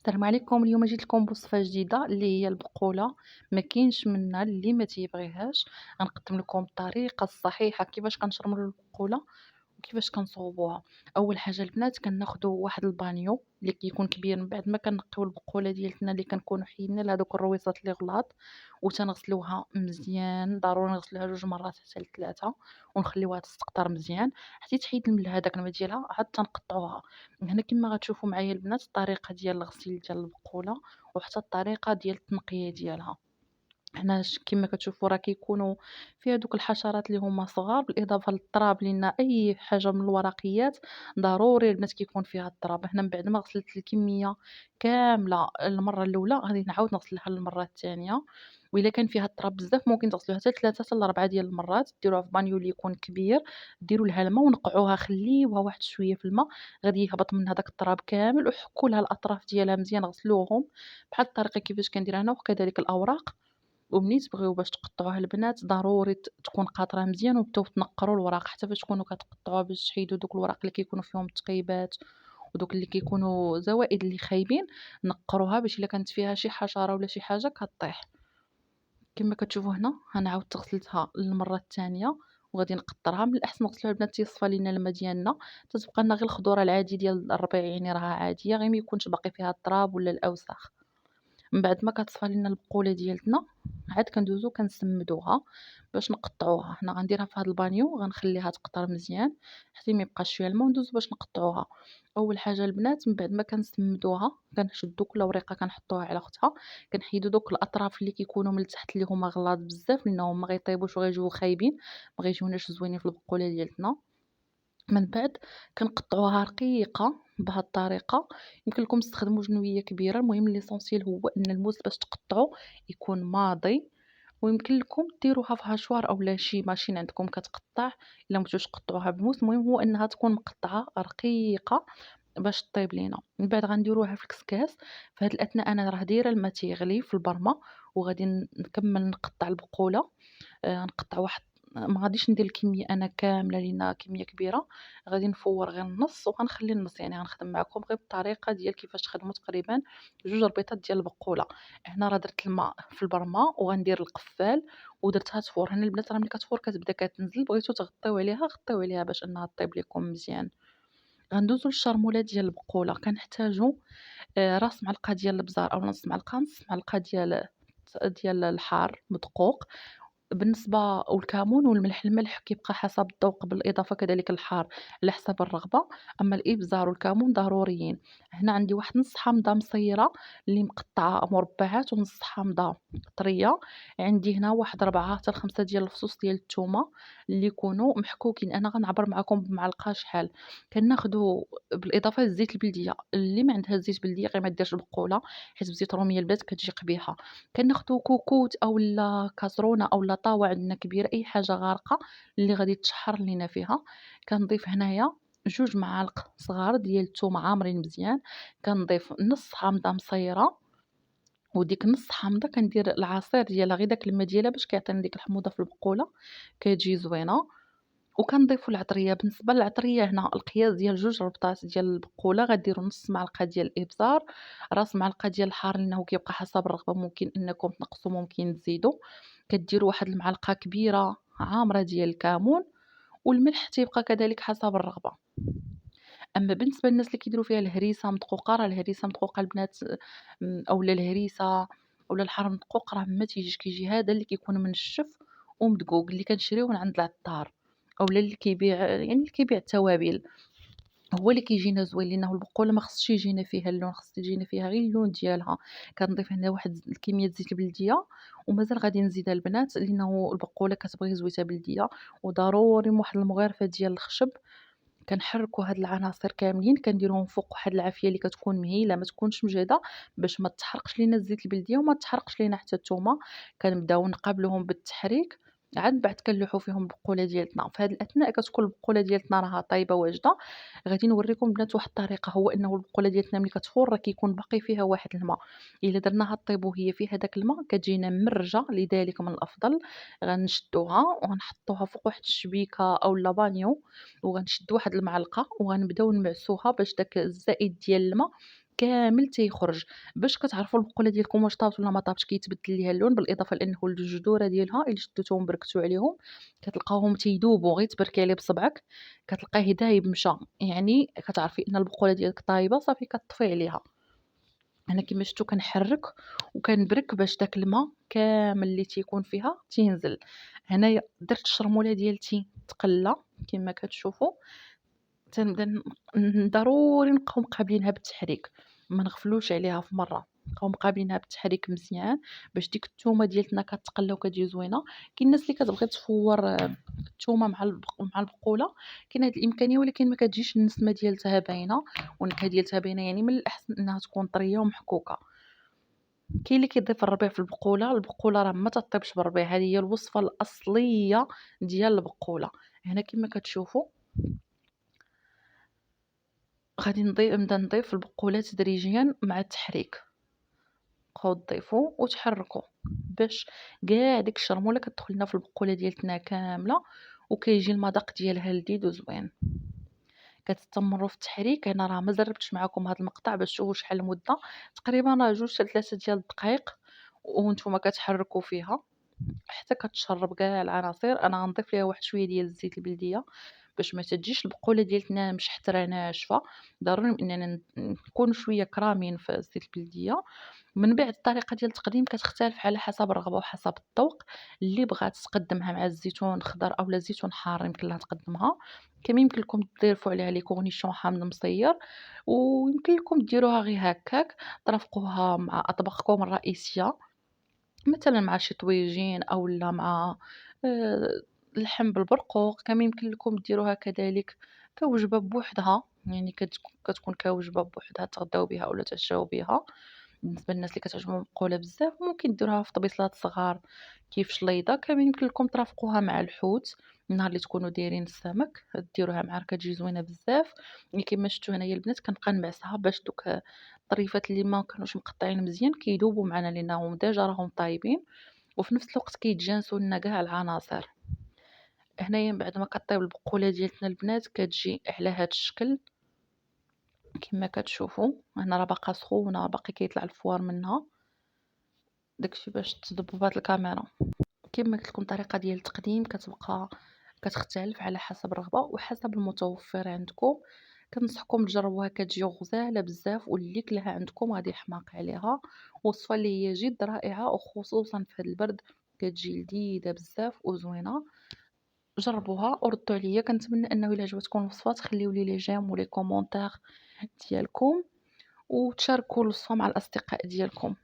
السلام عليكم، اليوم جيت لكم بوصفة جديدة اللي هي البقولة. ما كاينش منها اللي ما تيبغيهاش. غنقدم لكم الطريقة الصحيحة كيفاش كنشرملوا البقولة وكيفاش كنصوبوها. اول حاجه البنات كناخذوا واحد البانيو اللي كيكون كبير، من بعد ما كنقيو البقوله ديالتنا اللي كنكونوا حيدنا لها دوك الرويصات اللي غلاط، وتنغسلوها مزيان. ضروري نغسلوها 2 مرات حتى ل3 ونخليوها تستقطر مزيان حتى تحيد هذاك الماء ديالها، عاد تنقطعوها. هنا كما غتشوفوا معايا البنات الطريقه ديال الغسيل ديال البقوله وحتى الطريقه ديال التنقيه ديالها. حنا كما كتشوفوا راه كيكونوا فيها دوك الحشرات اللي هما صغار، بالإضافة للتراب، لأن أي حاجة من الورقيات ضروري البنات كيكون فيها التراب. هنا من بعد ما غسلت الكمية كاملة المرة الأولى غادي نعاود نغسلها المرة الثانية، وإلا كان فيها التراب بزاف ممكن تغسلوها حتى 3 حتى ل4 ديال المرات. ديروها في بانيو اللي يكون كبير، ديروا لها الماء ونقعوها، خليوها واحد شوية في الماء غادي يهبط منها داك التراب كامل، وحكوا لها الأطراف ديالها مزيان غسلوهم بحال الطريقة كيفاش كندير أنا، وكذلك الأوراق. ومنين تبغيو باش تقطعوها البنات ضروري تكون قاطرة مزيان، وتبداو تنقّروا الوراق حتى فاش تكونوا كتقطعوها باش تحيدوا دوك الوراق اللي كيكونوا فيهم التقيبات ودوك اللي كيكونوا زوائد اللي خايبين. نقّروها باش إلا كانت فيها شي حشرة ولا شي حاجة كطيح. كما كتشوفوا هنا أنا عاودت غسلتها للمرة الثانية وغادي نقطرها. من الأحسن نغسلوها البنات تيصفى لينا الماء ديالنا، تتبقى لنا غير الخضورة العادي ديال الربيع، يعني راها عادية غير ما يكونش باقي فيها التراب ولا الأوساخ. من بعد ما كتصفى لينا البقولة ديالتنا عاد كندوزو كنسمدوها باش نقطعوها. هنا غنديرها في هذا البانيو غنخليها تقطر مزيان حتى ما يبقاش فيها الماء، وندوزو باش نقطعوها. اول حاجه البنات من بعد ما كنسمدوها كنشدو كل ورقه كنحطوها على اختها، كنحيدو دوك الاطراف اللي كيكونوا من التحت اللي هما غلاظ بزاف لانهم ما غيطيبوش وغيجيو خايبين، ما غيجيوناش زوينين في البقوله ديالتنا. من بعد كنقطعوها رقيقة بهاد الطريقة. يمكن لكم تستخدموا جنوية كبيرة، المهم ليسونسيال هو أن الموس باش تقطعو يكون ماضي. ويمكن لكم ديروها في هاشوار أولا شي ماشين عندكم كتقطع، إلا مبغيتوش تقطعوها بالموس، المهم هو أنها تكون مقطعة رقيقة باش طيب لينا. من بعد غنديروها في الكسكاس. في هاد الأثناء أنا راه دايرة الماء تيغلي في البرمة وغادي نكمل نقطع البقولة. نقطّع واحد، ما غاديش ندير الكمية أنا كاملة لأنها كمية كبيرة، غادي نفوّر غير النُص وغنخلي النُص، يعني غنخدم معاكم غير بالطريقة ديال كيفاش تخدموا تقريبًا 2 ربيطات ديال البقولة. هنا راه درت الماء في البرمة وغندير القفّال ودرتها تفور. هنا البنات راه ملي كتفور كتبدا كتنزل، بغيتو تغطيو عليها غطيو عليها باش أنها طيب ليكم مزيان. غندوزو للشرمولة ديال البقولة. كنحتاجو راس معلقة ديال البزار أو نص معلقة ديال الحار مدقوق. بالنسبة والكمون والملح، الملح كيبقى حسب الذوق بالإضافة كذلك الحار على حسب الرغبة، أما الإبزار والكمون ضروريين. هنا عندي واحد نص حامضة مصيرة اللي مقطعة مربعات ونص حامضة طرية. عندي هنا واحد 4 حتى ل5 ديال الفصوص ديال التومة اللي يكونوا محكوكين، أنا غنعبر معاكم بمعلقة شحال. كناخدو بالإضافة للزيت البلدية، اللي ما عندها الزيت البلدية غير ما ديرش بقولة حيت بزيت الرومية البنات كتجي قبيحة. كناخدو كوكوت أولا كاسرونة أولا طاوة عندنا كبيرة، أي حاجة غارقة اللي غادي تشحر لينا فيها. كنضيف هنايا 2 معالق صغار ديال التومة عامرين مزيان. كنضيف نص حامضة مصيرة، وديك نص حامضة كندير العصير ديالها غير داك الما ديالها باش كيعطيني ديك الحموضة في البقولة كتجي زوينة. وكنضيفوا العطرية. بالنسبة للعطرية هنا القياس ديال 2 ربطات ديال البقولة غديروا نص معلقة ديال الإبزار، راس معلقة ديال الحار لأنه كيبقى حسب الرغبة، ممكن أنكم تنقصوا ممكن تزيدوا. كديروا واحد المعلقة كبيرة عامرة ديال الكمون، والملح تيبقى كذلك حسب الرغبة. أما بالنسبة للناس اللي كيديروا فيها الهريسة مدقوقة، راه الهريسة مدقوقة البنات أولا الهريسة أولا الحار مدقوق راه ما تيجيش، كيجي هذا اللي كيكون منشف ومدقوق اللي كنشريوه من عند العطار أولا اللي كيبيع، يعني اللي كيبيع التوابل، هو اللي كيجينا زوين لأنه البقولة ما خصش يجينا فيها اللون، خص تجينا فيها غير اللون ديالها. كنضيف هنا واحد الكمية زيت البلدية ومازال غادي نزيدها البنات لأنه البقولة كتبغي زويتة بلدية. وضروري واحد المغرفة ديال الخشب. كنحركوا هاد العناصر كاملين كنديروهم فوق واحد العافية اللي كتكون مهيلة ما تكونش مجهدة باش ما تحرقش لينا الزيت البلدية وما تحرقش لينا حتى التومة. كنبداو نقابلوهم بالتحريك، عاد بعد كنلوحوا فيهم البقولة ديالتنا. في هاد الأثناء كتكون البقولة ديالتنا راها طايبة واجدة. غادي نوريكم البنات واحد الطريقة، هو أنه البقولة ديالتنا ملي كتفور راه كيكون باقي فيها واحد الماء، إلا درناها طيب وهي فيها داك الماء كتجينا مرجة، لذلك من الأفضل غنشدوها وغنحطوها فوق واحد الشبيكة أولا بانيو، وغنشدو واحد المعلقة وغنبداو نمعسوها باش داك الزائد ديال الماء كامل تيخرج، باش كتعرفوا البقولة ديالكم واش طابت والّا ما طابتش، كيتبدل ليها اللون، بالإضافة لأنه الجذورة ديالها إلا شديتوهم بركتو عليهم كتلقاوهم تيدوبوا، غير تبركي عليه بصبعك كتلقاه دايب مشى، يعني كتعرفي إن البقولة ديالك طايبة صافي كطفي عليها. أنا كيما شفتوا كنحرّك وكنبرك باش داك الما كامل اللي تيكون فيها تينزل. هنايا درت الشرمولة ديالتي تقلّى كيما كتشوفوا، تنبدا ضروري نبقاو مقابلينها بالتحريك، ما نغفلوش عليها في مرة، نبقاو مقابلينها بالتحريك مزيان باش ديك التومة ديالتنا كتقلى وكتجي زوينة. كاين الناس اللي كتبغي تفوّر التومة مع البقولة، كاينة هاد الإمكانية ولكن ما كتجيش النسمة ديالتها باينة والنكهة ديالتها باينة، يعني من الأحسن إنها تكون طرية ومحكوكة. كاين اللي كيضيف الربيع في البقولة، البقولة راه ما تطيبش بالربيع، هذه هي الوصفة الأصلية ديال البقولة. هنا كيما كتشوفوا غادي نبدا نضيف البقولة تدريجيًا مع التحريك، بقاو تضيفوا وتحركوا باش كاع ديك الشرمولة كتدخل لينا في البقولة ديالتنا كاملة، وكيجي المذاق ديالها لذيذ وزوين. كتستمروا في التحريك. أنا راه ما زربتش معاكم هذا المقطع باش تشوفوا شحال المدة، تقريبا راه 2 حتى 3 ديال الدقايق وانتم كتحركوا فيها حتى كتشرب كاع العناصر. أنا غنضيف ليها واحد شوية ديال الزيت البلدية باش ما تجيش البقولة ديالتنا مشحترة ناشفة، ضروري أننا نكونوا شوية كرامين في الزيت البلدية. من بعد الطريقة ديال التقديم كتختلف على حسب الرغبة وحسب الذوق، اللي بغات تقدمها مع الزيتون خضر أولا زيتون حار يمكن لها تقدمها، كما يمكن لكم تضيفوا عليها لي كورنيشون حامض مصير، ويمكن لكم ديروها غير هكاك ترافقوها مع أطباقكم الرئيسية مثلًا مع شي طويجين أولا مع آآ اللحم بالبرقوق. كما يمكن لكم ديروها كذلك كوجبة بوحدها، يعني كتكون كوجبة بوحدها تغداو بها أولا تعشاو بها. بالنسبة للناس اللي كتعجبهم المقولة بزاف ممكن ديروها في طبيصلات صغار كيف شليضة. كما يمكن لكم ترافقوها مع الحوت نهار اللي تكونوا دايرين السمك ديروها معاه كتجي زوينة بزاف. يعني كيما شفتوا هنايا البنات كنبقى نبعثها باش دوك الطريفات اللي ما كانوش مقطعين مزيان كيدوبوا معنا لأنهم ديجا راهم طايبين، وفي نفس الوقت كيتجانسوا لنا كاع العناصر. هنايا من بعد ما كطيب البقولة ديالتنا البنات كتجي على هاد الشكل كيما كتشوفوا. هنا راه باقا سخونة باقي كيطلع الفوار منها، داكشي باش تضببات الكاميرا. كيما قلت لكم الطريقة ديال التقديم كتبقى كتختلف على حسب الرغبة وحسب المتوفر عندكم. كنصحكم تجربوها كتجي غزالة بزاف واللي كلاها عندكم غادي يحماق عليها. وصفة اللي هي جد رائعة وخصوصا في هاد البرد كتجي لذيذة بزاف وزوينة. جربوها وردوا عليا. كنتمنى انه الا عجبتكم الوصفه تخليو لي لي جيم ولي كومونتير ديالكم وتشاركوا الوصفه مع الاصدقاء ديالكم.